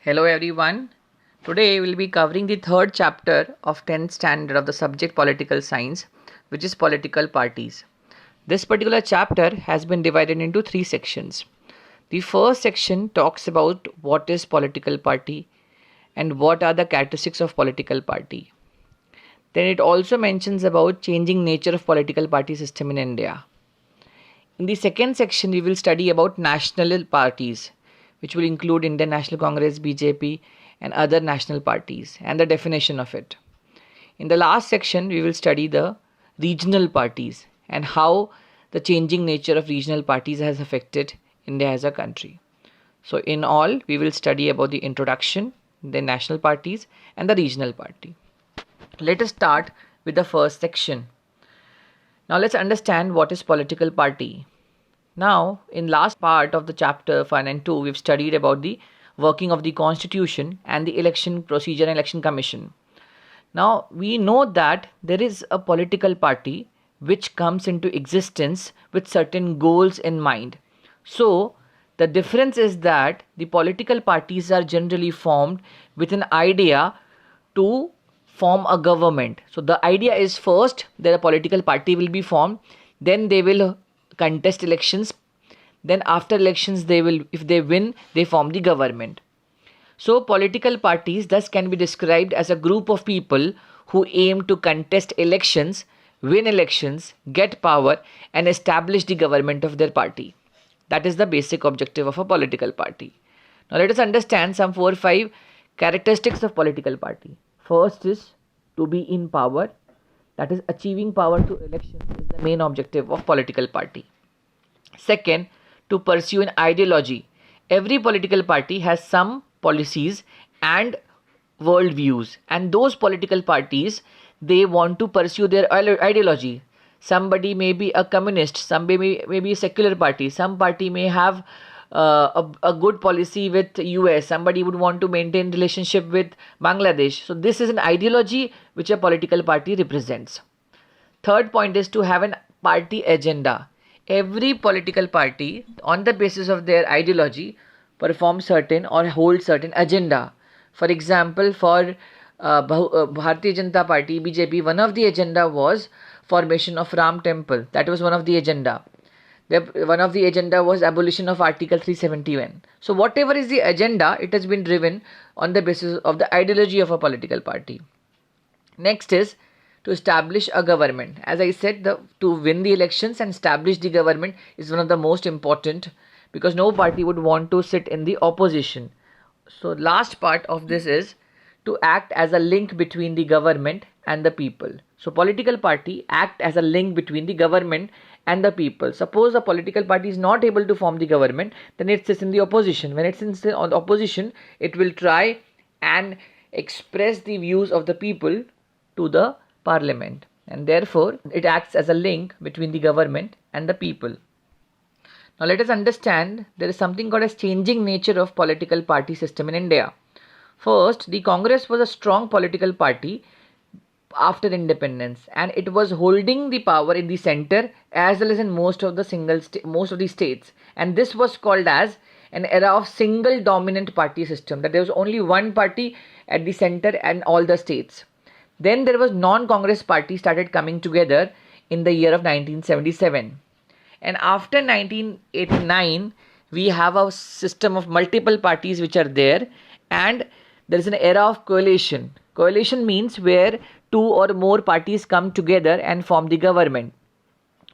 Hello everyone. Today we will be covering the third chapter of 10th standard of the subject political science, which is political parties. This particular chapter has been divided into three sections. The first section talks about what is political party and what are the characteristics of political party. Then it also mentions about changing nature of political party system in India. In the second section, we will study about national parties, which will include Indian National Congress, BJP, and other national parties, and the definition of it. In the last section, we will study the regional parties and how the changing nature of regional parties has affected India as a country. So, in all, we will study about the introduction, the national parties, and the regional party. Let us start with the first section. Now let's understand what is political party. Now, in last part of the chapter 1 and 2, we've studied about the working of the constitution and the election procedure and election commission. Now, we know that there is a political party which comes into existence with certain goals in mind. So, the difference is that the political parties are generally formed with an idea to form a government. So the idea is first that a political party will be formed, then they will contest elections, then after elections they will, if they win, they form the government. So political parties thus can be described as a group of people who aim to contest elections, win elections, get power and establish the government of their party. That is the basic objective of a political party. Now let us understand some 4 or 5 characteristics of political party. First is to be in power, that is achieving power through elections is the main objective of political party. Second, to pursue an ideology. Every political party has some policies and worldviews, and those political parties, they want to pursue their ideology. Somebody may be a communist, somebody may be a secular party, some party may have a good policy with US, somebody would want to maintain relationship with Bangladesh. So this is an ideology which a political party represents. Third point is to have an party agenda. Every political party, on the basis of their ideology, perform certain or hold certain agenda. For example, for Bharatiya Janata Party, BJP, one of the agenda was formation of Ram Temple. That was one of the agenda. One of the agenda was abolition of Article 371. So whatever is the agenda, it has been driven on the basis of the ideology of a political party. Next is to establish a government. As I said, to win the elections and establish the government is one of the most important, because no party would want to sit in the opposition. So last part of this is to act as a link between the government and the people. So political party act as a link between the government and the people. Suppose a political party is not able to form the government, then it sits in the opposition. When it's in the opposition, it will try and express the views of the people to the parliament, and therefore it acts as a link between the government and the people. Now let us understand there is something called as changing nature of political party system in India. First, the Congress was a strong political party after independence, and it was holding the power in the center as well as in most of the states, and this was called as an era of single dominant party system, that there was only one party at the center and all the states. Then there was non-Congress party started coming together in the year of 1977, and after 1989 we have a system of multiple parties which are there, and there is an era of coalition. Coalition means where 2 or more parties come together and form the government.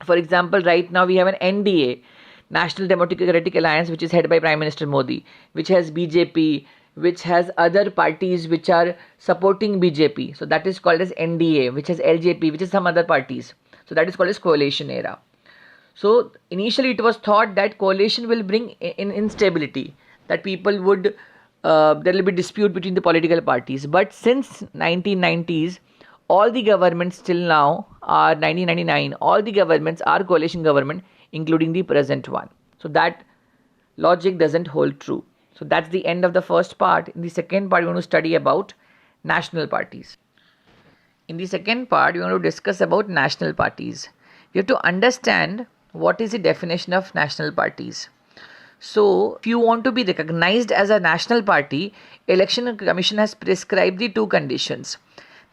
For example, right now we have an NDA, National Democratic Alliance, which is headed by Prime Minister Modi, which has BJP, which has other parties which are supporting BJP. So that is called as NDA, which has LJP, which is some other parties. So that is called as coalition era. So initially it was thought that coalition will bring in instability, that people would there will be dispute between the political parties. But since 1990s, all the governments till now are 1999, all the governments are coalition government, including the present one. So that logic doesn't hold true. So that's the end of the first part. In the second part, we're going to study about national parties. In the second part, we're going to discuss about national parties. We have to understand what is the definition of national parties. So, if you want to be recognized as a national party, Election Commission has prescribed the two conditions.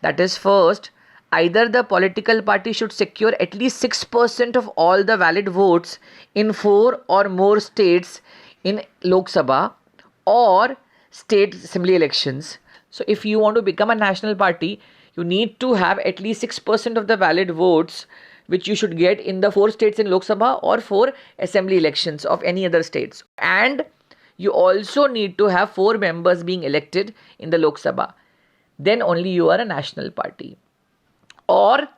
That is, first, either the political party should secure at least 6% of all the valid votes in 4 or more states in Lok Sabha or state assembly elections. So, if you want to become a national party, you need to have at least 6% of the valid votes, which you should get in the 4 states in Lok Sabha or 4 assembly elections of any other states. And you also need to have 4 members being elected in the Lok Sabha. Then only you are a national party. Or,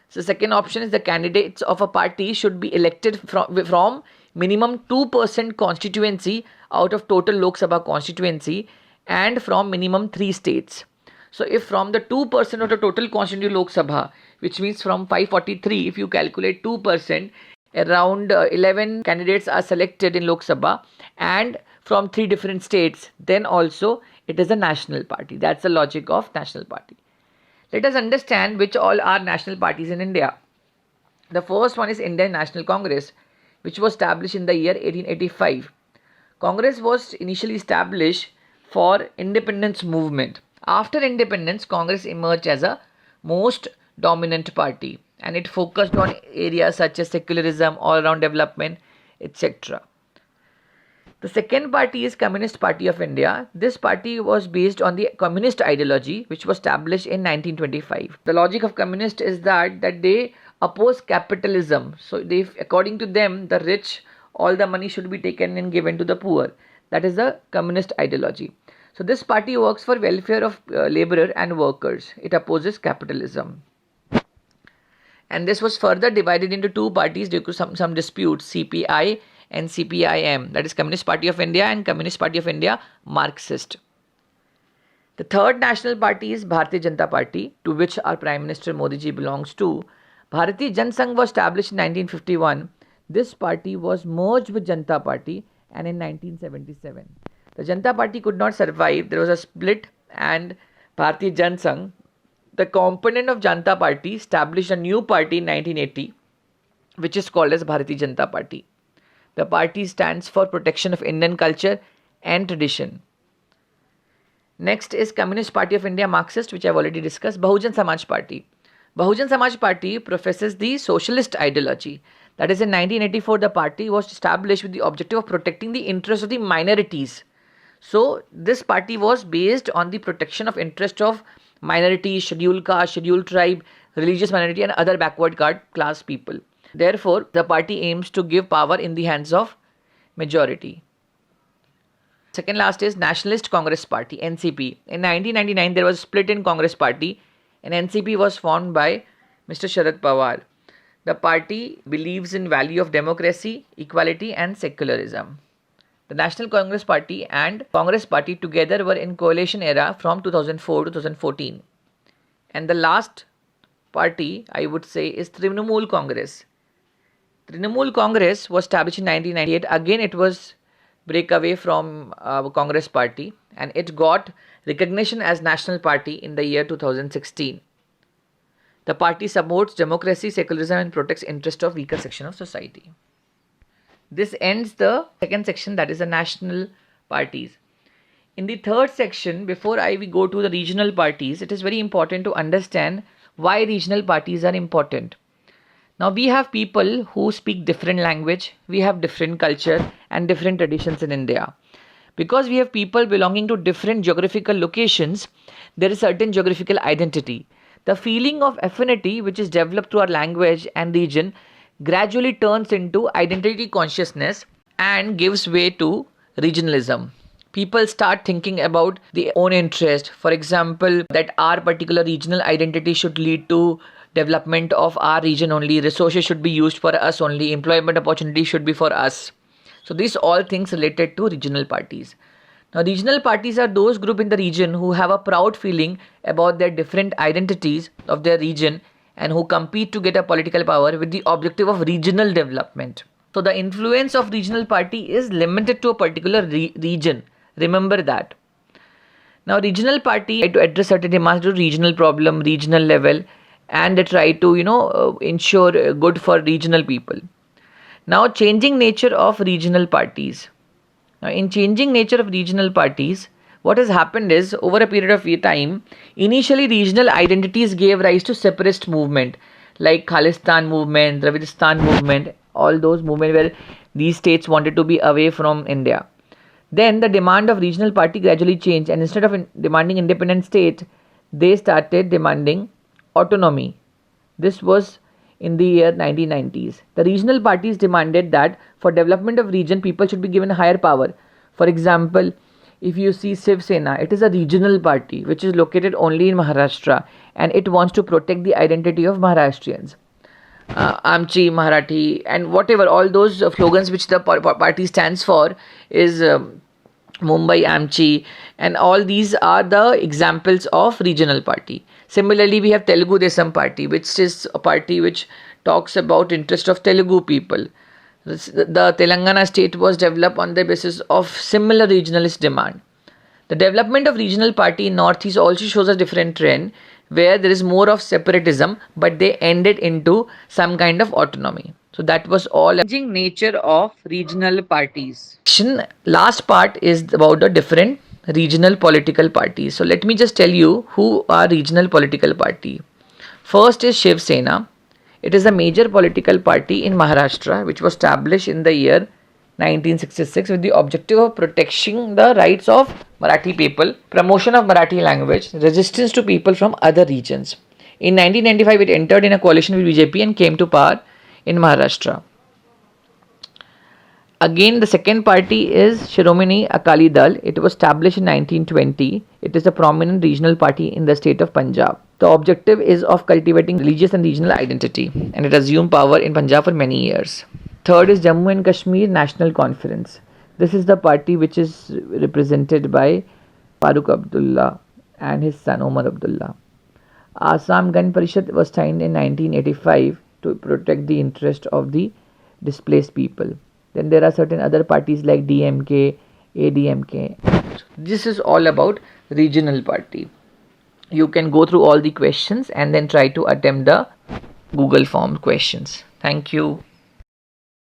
so second option is the candidates of a party should be elected from minimum 2% constituency out of total Lok Sabha constituency and from minimum 3 states. So if from the 2% of the total constituency Lok Sabha, which means from 543, if you calculate 2%, around 11 candidates are selected in Lok Sabha and from 3 different states, then also it is a national party. That's the logic of national party. Let us understand which all are national parties in India. The first one is Indian National Congress, which was established in the year 1885. Congress was initially established for independence movement. After independence, Congress emerged as a most dominant party and it focused on areas such as secularism, all-round development, etc. The second party is Communist Party of India. This party was based on the communist ideology which was established in 1925. The logic of communist is that they oppose capitalism. So they, according to them, the rich, all the money should be taken and given to the poor. That is the communist ideology. So this party works for welfare of laborer and workers. It opposes capitalism. And this was further divided into 2 parties due to some disputes, CPI and CPIM, that is Communist Party of India and Communist Party of India Marxist. The third national party is Bharatiya Janata Party, to which our Prime Minister Modi ji belongs to. Bharatiya Janasangh was established in 1951. This party was merged with Janata Party and in 1977. The Janata Party could not survive. There was a split and Bharatiya Janasangh, the component of Janata Party, established a new party in 1980, which is called as Bharatiya Janata Party. The party stands for protection of Indian culture and tradition. Next is Communist Party of India Marxist, which I have already discussed. Bahujan Samaj Party. Bahujan Samaj Party professes the socialist ideology. That is, in 1984, the party was established with the objective of protecting the interests of the minorities. So, this party was based on the protection of interest of minorities, scheduled caste, scheduled tribe, religious minority and other backward class people. Therefore, the party aims to give power in the hands of majority. Second last is Nationalist Congress Party, NCP. In 1999, there was a split in Congress Party and NCP was formed by Mr. Sharad Pawar. The party believes in value of democracy, equality and secularism. The National Congress Party and Congress Party together were in coalition era from 2004 to 2014. And the last party, I would say, is Trinamool Congress. Trinamool Congress was established in 1998. Again, it was breakaway from Congress Party and it got recognition as national party in the year 2016. The party supports democracy, secularism and protects interest of weaker section of society. This ends the second section, that is the national parties. In the third section, before we go to the regional parties, it is very important to understand why regional parties are important. Now we have people who speak different language, we have different culture and different traditions in India. Because we have people belonging to different geographical locations, there is certain geographical identity. The feeling of affinity which is developed through our language and region gradually turns into identity consciousness and gives way to regionalism. People start thinking about their own interest. For example, that our particular regional identity should lead to development of our region only, resources should be used for us only, employment opportunities should be for us. So these all things related to regional parties. Now regional parties are those groups in the region who have a proud feeling about their different identities of their region and who compete to get a political power with the objective of regional development. So the influence of regional party is limited to a particular region. Remember that. Now regional party try to address certain demands to regional problem, regional level, and they try to ensure good for regional people. Now changing nature of regional parties. Now, in changing nature of regional parties, what has happened is over a period of time, initially regional identities gave rise to separatist movement like Khalistan movement, Dravidistan movement, all those movements where these states wanted to be away from India. Then the demand of regional party gradually changed, and instead of demanding independent state, they started demanding autonomy. This was in the year 1990s. The regional parties demanded that for development of region, people should be given higher power. For example, if you see Shiv Sena, it is a regional party which is located only in Maharashtra, and it wants to protect the identity of Maharashtrians. Amchi, Marathi, and whatever, all those slogans which the party stands for is Mumbai Amchi, and all these are the examples of regional party. Similarly, we have Telugu Desam Party, which is a party which talks about interest of Telugu people. The Telangana state was developed on the basis of similar regionalist demand. The development of regional party in Northeast also shows a different trend where there is more of separatism, but they ended into some kind of autonomy. So that was all. Changing nature of regional parties. Last part is about the different regional political parties. So let me just tell you who are regional political party. First is Shiv Sena. It is a major political party in Maharashtra which was established in the year 1966 with the objective of protecting the rights of Marathi people, promotion of Marathi language, resistance to people from other regions. In 1995, it entered in a coalition with BJP and came to power in Maharashtra. Again, the second party is Shiromani Akali Dal. It was established in 1920. It is a prominent regional party in the state of Punjab. The objective is of cultivating religious and regional identity, and it assumed power in Punjab for many years. Third is Jammu and Kashmir National Conference. This is the party which is represented by Farooq Abdullah and his son Omar Abdullah. Assam Gan Parishad was signed in 1985 to protect the interest of the displaced people. Then there are certain other parties like DMK, ADMK. This is all about regional party. You can go through all the questions and then try to attempt the Google form questions. Thank you.